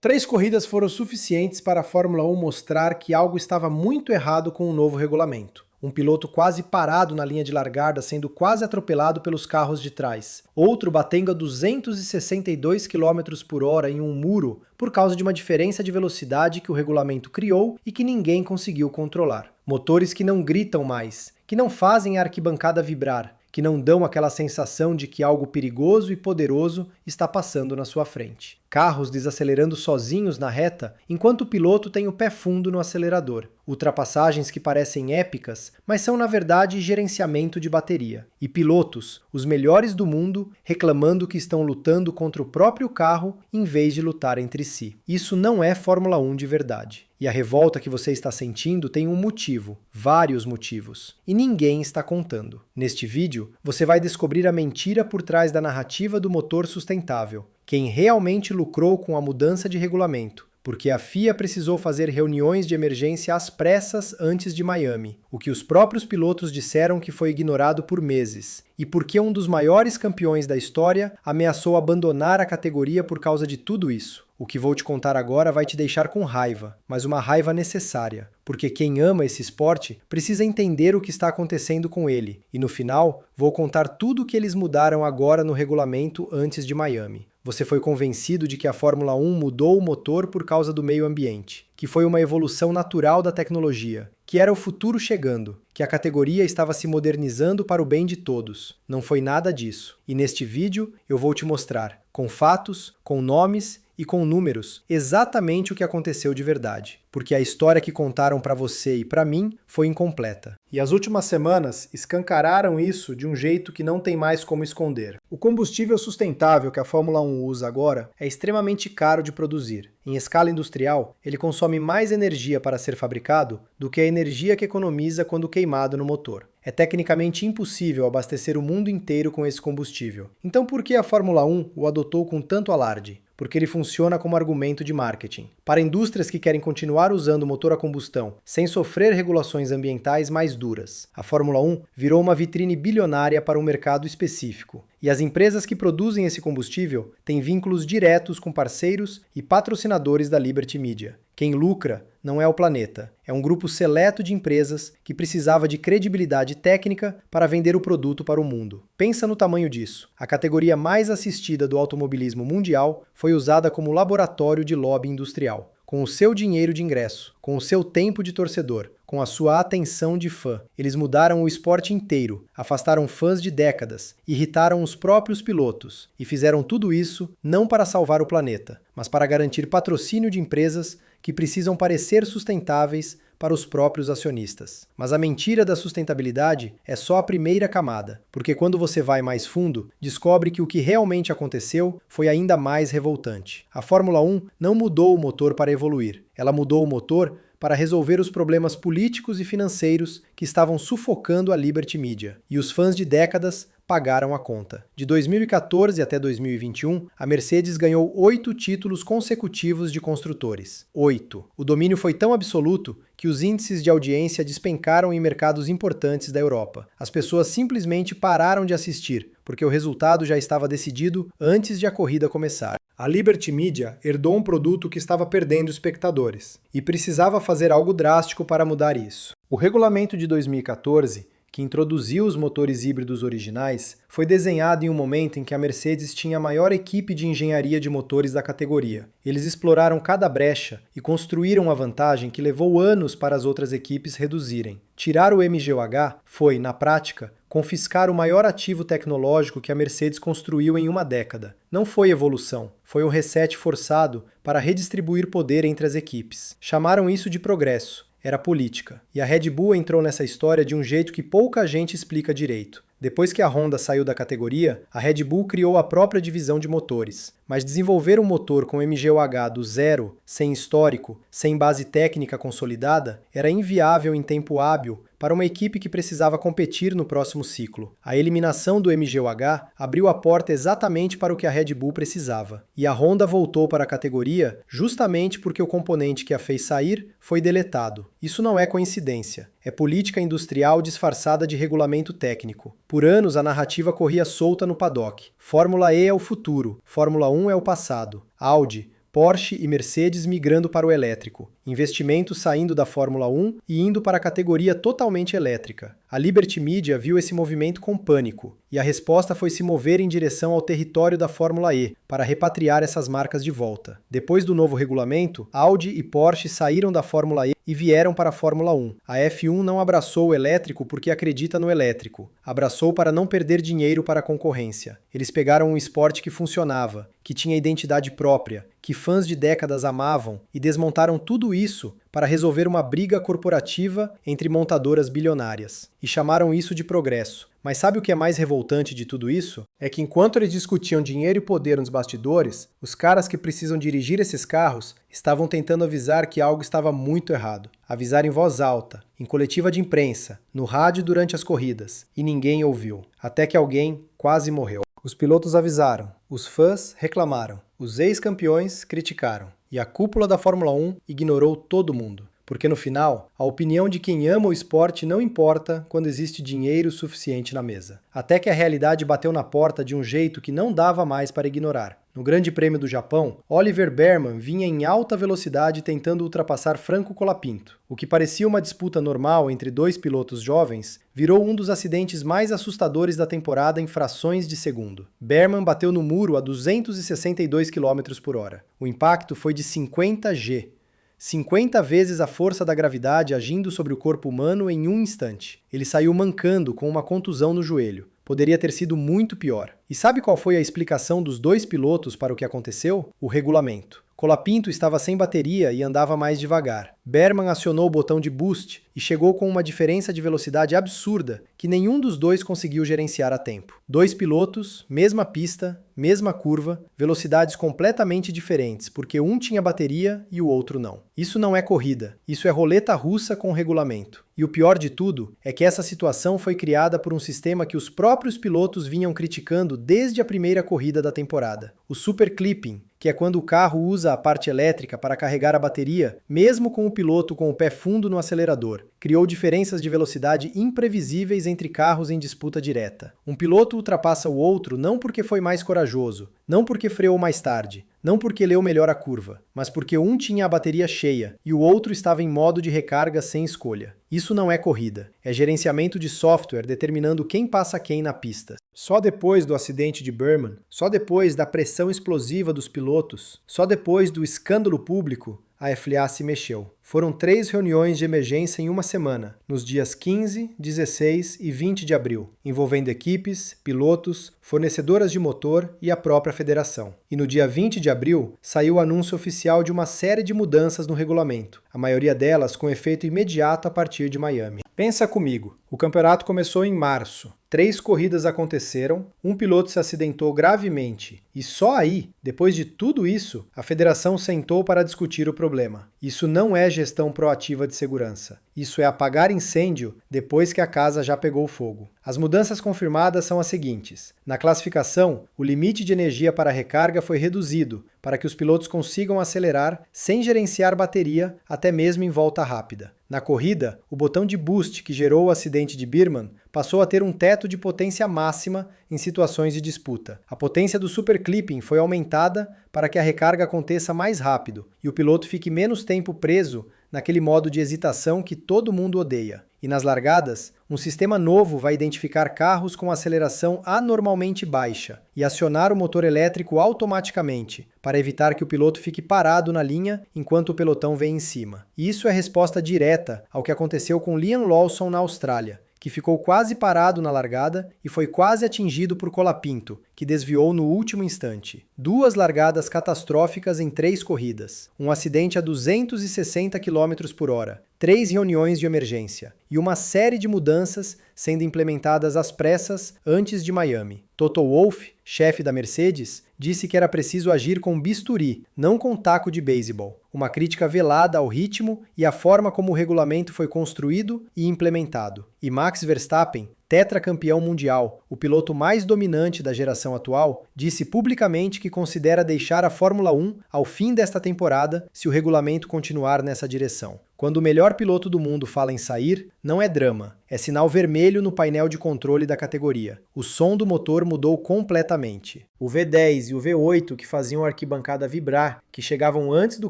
3 corridas foram suficientes para a Fórmula 1 mostrar que algo estava muito errado com o novo regulamento. Um piloto quase parado na linha de largada sendo quase atropelado pelos carros de trás. Outro batendo a 262 km por hora em um muro por causa de uma diferença de velocidade que o regulamento criou e que ninguém conseguiu controlar. Motores que não gritam mais, que não fazem a arquibancada vibrar, que não dão aquela sensação de que algo perigoso e poderoso está passando na sua frente. Carros desacelerando sozinhos na reta, enquanto o piloto tem o pé fundo no acelerador. Ultrapassagens que parecem épicas, mas são na verdade gerenciamento de bateria. E pilotos, os melhores do mundo, reclamando que estão lutando contra o próprio carro em vez de lutar entre si. Isso não é Fórmula 1 de verdade. E a revolta que você está sentindo tem um motivo, vários motivos, e ninguém está contando. Neste vídeo, você vai descobrir a mentira por trás da narrativa do motor sustentável, quem realmente lucrou com a mudança de regulamento, porque a FIA precisou fazer reuniões de emergência às pressas antes de Miami, o que os próprios pilotos disseram que foi ignorado por meses, e porque um dos maiores campeões da história ameaçou abandonar a categoria por causa de tudo isso. O que vou te contar agora vai te deixar com raiva, mas uma raiva necessária, porque quem ama esse esporte precisa entender o que está acontecendo com ele, e no final vou contar tudo o que eles mudaram agora no regulamento antes de Miami. Você foi convencido de que a Fórmula 1 mudou o motor por causa do meio ambiente, que foi uma evolução natural da tecnologia, que era o futuro chegando, que a categoria estava se modernizando para o bem de todos. Não foi nada disso. E neste vídeo eu vou te mostrar, com fatos, com nomes e com números, exatamente o que aconteceu de verdade. Porque a história que contaram para você e para mim foi incompleta. E as últimas semanas escancararam isso de um jeito que não tem mais como esconder. O combustível sustentável que a Fórmula 1 usa agora é extremamente caro de produzir. Em escala industrial, ele consome mais energia para ser fabricado do que a energia que economiza quando queimado no motor. É tecnicamente impossível abastecer o mundo inteiro com esse combustível. Então por que a Fórmula 1 o adotou com tanto alarde? Porque ele funciona como argumento de marketing. Para indústrias que querem continuar usando o motor a combustão sem sofrer regulações ambientais mais duras, a Fórmula 1 virou uma vitrine bilionária para um mercado específico. E as empresas que produzem esse combustível têm vínculos diretos com parceiros e patrocinadores da Liberty Media. Quem lucra não é o planeta, é um grupo seleto de empresas que precisava de credibilidade técnica para vender o produto para o mundo. Pensa no tamanho disso. A categoria mais assistida do automobilismo mundial foi usada como laboratório de lobby industrial. Com o seu dinheiro de ingresso, com o seu tempo de torcedor, com a sua atenção de fã. Eles mudaram o esporte inteiro, afastaram fãs de décadas, irritaram os próprios pilotos e fizeram tudo isso não para salvar o planeta, mas para garantir patrocínio de empresas que precisam parecer sustentáveis para os próprios acionistas. Mas a mentira da sustentabilidade é só a primeira camada, porque quando você vai mais fundo, descobre que o que realmente aconteceu foi ainda mais revoltante. A Fórmula 1 não mudou o motor para evoluir, ela mudou o motor para resolver os problemas políticos e financeiros que estavam sufocando a Liberty Media, e os fãs de décadas pagaram a conta. De 2014 até 2021, a Mercedes ganhou 8 títulos consecutivos de construtores. 8. O domínio foi tão absoluto que os índices de audiência despencaram em mercados importantes da Europa. As pessoas simplesmente pararam de assistir, porque o resultado já estava decidido antes de a corrida começar. A Liberty Media herdou um produto que estava perdendo espectadores, e precisava fazer algo drástico para mudar isso. O regulamento de 2014, que introduziu os motores híbridos originais, foi desenhado em um momento em que a Mercedes tinha a maior equipe de engenharia de motores da categoria. Eles exploraram cada brecha e construíram uma vantagem que levou anos para as outras equipes reduzirem. Tirar o MGUH foi, na prática, confiscar o maior ativo tecnológico que a Mercedes construiu em uma década. Não foi evolução, foi um reset forçado para redistribuir poder entre as equipes. Chamaram isso de progresso. Era política. E a Red Bull entrou nessa história de um jeito que pouca gente explica direito. Depois que a Honda saiu da categoria, a Red Bull criou a própria divisão de motores. Mas desenvolver um motor com MGUH do zero, sem histórico, sem base técnica consolidada, era inviável em tempo hábil para uma equipe que precisava competir no próximo ciclo. A eliminação do MGUH abriu a porta exatamente para o que a Red Bull precisava. E a Honda voltou para a categoria justamente porque o componente que a fez sair foi deletado. Isso não é coincidência. É política industrial disfarçada de regulamento técnico. Por anos a narrativa corria solta no paddock. Fórmula E é o futuro, Fórmula 1 é o passado. Audi, Porsche e Mercedes migrando para o elétrico, investimentos saindo da Fórmula 1 e indo para a categoria totalmente elétrica. A Liberty Media viu esse movimento com pânico, e a resposta foi se mover em direção ao território da Fórmula E, para repatriar essas marcas de volta. Depois do novo regulamento, Audi e Porsche saíram da Fórmula E e vieram para a Fórmula 1. A F1 não abraçou o elétrico porque acredita no elétrico. Abraçou para não perder dinheiro para a concorrência. Eles pegaram um esporte que funcionava, que tinha identidade própria, que fãs de décadas amavam e desmontaram tudo isso para resolver uma briga corporativa entre montadoras bilionárias. E chamaram isso de progresso. Mas sabe o que é mais revoltante de tudo isso? É que enquanto eles discutiam dinheiro e poder nos bastidores, os caras que precisam dirigir esses carros estavam tentando avisar que algo estava muito errado. Avisar em voz alta, em coletiva de imprensa, no rádio durante as corridas. E ninguém ouviu. Até que alguém quase morreu. Os pilotos avisaram, os fãs reclamaram, os ex-campeões criticaram. E a cúpula da Fórmula 1 ignorou todo mundo. Porque no final, a opinião de quem ama o esporte não importa quando existe dinheiro suficiente na mesa. Até que a realidade bateu na porta de um jeito que não dava mais para ignorar. No Grande Prêmio do Japão, Oliver Bearman vinha em alta velocidade tentando ultrapassar Franco Colapinto. O que parecia uma disputa normal entre dois pilotos jovens, virou um dos acidentes mais assustadores da temporada em frações de segundo. Bearman bateu no muro a 262 km/h. O impacto foi de 50 G. 50 vezes a força da gravidade agindo sobre o corpo humano em um instante. Ele saiu mancando com uma contusão no joelho. Poderia ter sido muito pior. E sabe qual foi a explicação dos dois pilotos para o que aconteceu? O regulamento. Colapinto estava sem bateria e andava mais devagar. Bearman acionou o botão de boost e chegou com uma diferença de velocidade absurda que nenhum dos dois conseguiu gerenciar a tempo. Dois pilotos, mesma pista, mesma curva, velocidades completamente diferentes, porque um tinha bateria e o outro não. Isso não é corrida, isso é roleta russa com regulamento. E o pior de tudo é que essa situação foi criada por um sistema que os próprios pilotos vinham criticando desde a primeira corrida da temporada. O super clipping, que é quando o carro usa a parte elétrica para carregar a bateria, mesmo com o piloto com o pé fundo no acelerador, criou diferenças de velocidade imprevisíveis entre carros em disputa direta. Um piloto ultrapassa o outro não porque foi mais corajoso, não porque freou mais tarde, não porque leu melhor a curva, mas porque um tinha a bateria cheia e o outro estava em modo de recarga sem escolha. Isso não é corrida, é gerenciamento de software determinando quem passa quem na pista. Só depois do acidente de Bearman, só depois da pressão explosiva dos pilotos, só depois do escândalo público, a FIA se mexeu. Foram 3 reuniões de emergência em uma semana, nos dias 15, 16 e 20 de abril, envolvendo equipes, pilotos, fornecedoras de motor e a própria federação. E no dia 20 de abril, saiu o anúncio oficial de uma série de mudanças no regulamento, a maioria delas com efeito imediato a partir de Miami. Pensa comigo, o campeonato começou em março, 3 corridas aconteceram, um piloto se acidentou gravemente, e só aí, depois de tudo isso, a federação sentou para discutir o problema. Isso não é gestão proativa de segurança. Isso é apagar incêndio depois que a casa já pegou fogo. As mudanças confirmadas são as seguintes. Na classificação, o limite de energia para recarga foi reduzido para que os pilotos consigam acelerar sem gerenciar bateria até mesmo em volta rápida. Na corrida, o botão de boost que gerou o acidente de Bearman passou a ter um teto de potência máxima em situações de disputa. A potência do super clipping foi aumentada para que a recarga aconteça mais rápido e o piloto fique menos tempo preso naquele modo de hesitação que todo mundo odeia. E nas largadas, um sistema novo vai identificar carros com aceleração anormalmente baixa e acionar o motor elétrico automaticamente, para evitar que o piloto fique parado na linha enquanto o pelotão vem em cima. E isso é resposta direta ao que aconteceu com Liam Lawson na Austrália, que ficou quase parado na largada e foi quase atingido por Colapinto, que desviou no último instante. 2 largadas catastróficas em 3 corridas, um acidente a 260 km/h, 3 reuniões de emergência e uma série de mudanças sendo implementadas às pressas antes de Miami. Toto Wolff, chefe da Mercedes, disse que era preciso agir com bisturi, não com taco de beisebol. uma crítica velada ao ritmo e à forma como o regulamento foi construído e implementado. E Max Verstappen, tetracampeão mundial, o piloto mais dominante da geração atual, disse publicamente que considera deixar a Fórmula 1 ao fim desta temporada se o regulamento continuar nessa direção. Quando o melhor piloto do mundo fala em sair, não é drama, é sinal vermelho no painel de controle da categoria. O som do motor mudou completamente. O V10 e o V8, que faziam a arquibancada vibrar, que chegavam antes do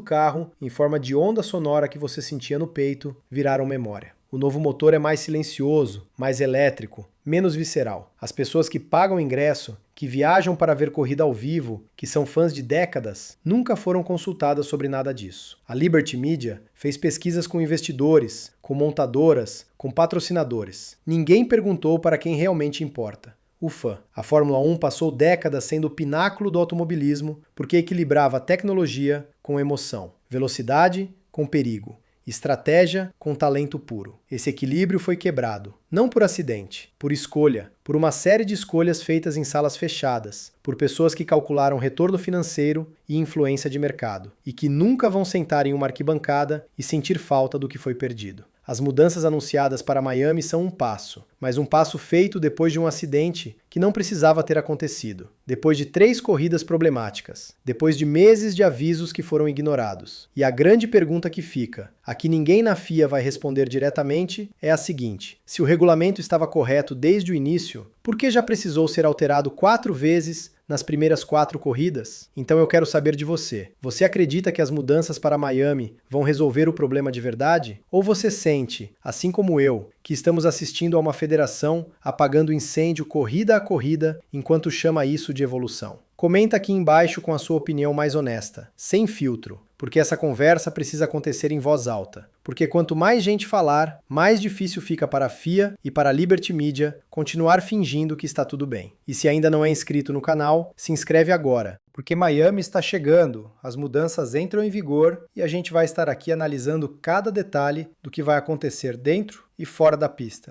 carro, em forma de onda sonora que você sentia no peito, viraram memória. O novo motor é mais silencioso, mais elétrico, menos visceral. As pessoas que pagam ingresso, que viajam para ver corrida ao vivo, que são fãs de décadas, nunca foram consultadas sobre nada disso. A Liberty Media fez pesquisas com investidores, com montadoras, com patrocinadores. Ninguém perguntou para quem realmente importa: o fã. A Fórmula 1 passou décadas sendo o pináculo do automobilismo porque equilibrava tecnologia com emoção, velocidade com perigo, estratégia com talento puro. Esse equilíbrio foi quebrado, não por acidente, por escolha, por uma série de escolhas feitas em salas fechadas, por pessoas que calcularam retorno financeiro e influência de mercado, e que nunca vão sentar em uma arquibancada e sentir falta do que foi perdido. As mudanças anunciadas para Miami são um passo, mas um passo feito depois de um acidente que não precisava ter acontecido, depois de 3 corridas problemáticas, depois de meses de avisos que foram ignorados. E a grande pergunta que fica, a que ninguém na FIA vai responder diretamente, é a seguinte: se o regulamento estava correto desde o início, por que já precisou ser alterado 4 vezes nas primeiras 4 corridas? Então eu quero saber de você. Você acredita que as mudanças para Miami vão resolver o problema de verdade? Ou você sente, assim como eu, que estamos assistindo a uma federação apagando incêndio corrida a corrida enquanto chama isso de evolução? Comenta aqui embaixo com a sua opinião mais honesta, sem filtro, porque essa conversa precisa acontecer em voz alta. Porque quanto mais gente falar, mais difícil fica para a FIA e para a Liberty Media continuar fingindo que está tudo bem. E se ainda não é inscrito no canal, se inscreve agora, porque Miami está chegando, as mudanças entram em vigor e a gente vai estar aqui analisando cada detalhe do que vai acontecer dentro e fora da pista.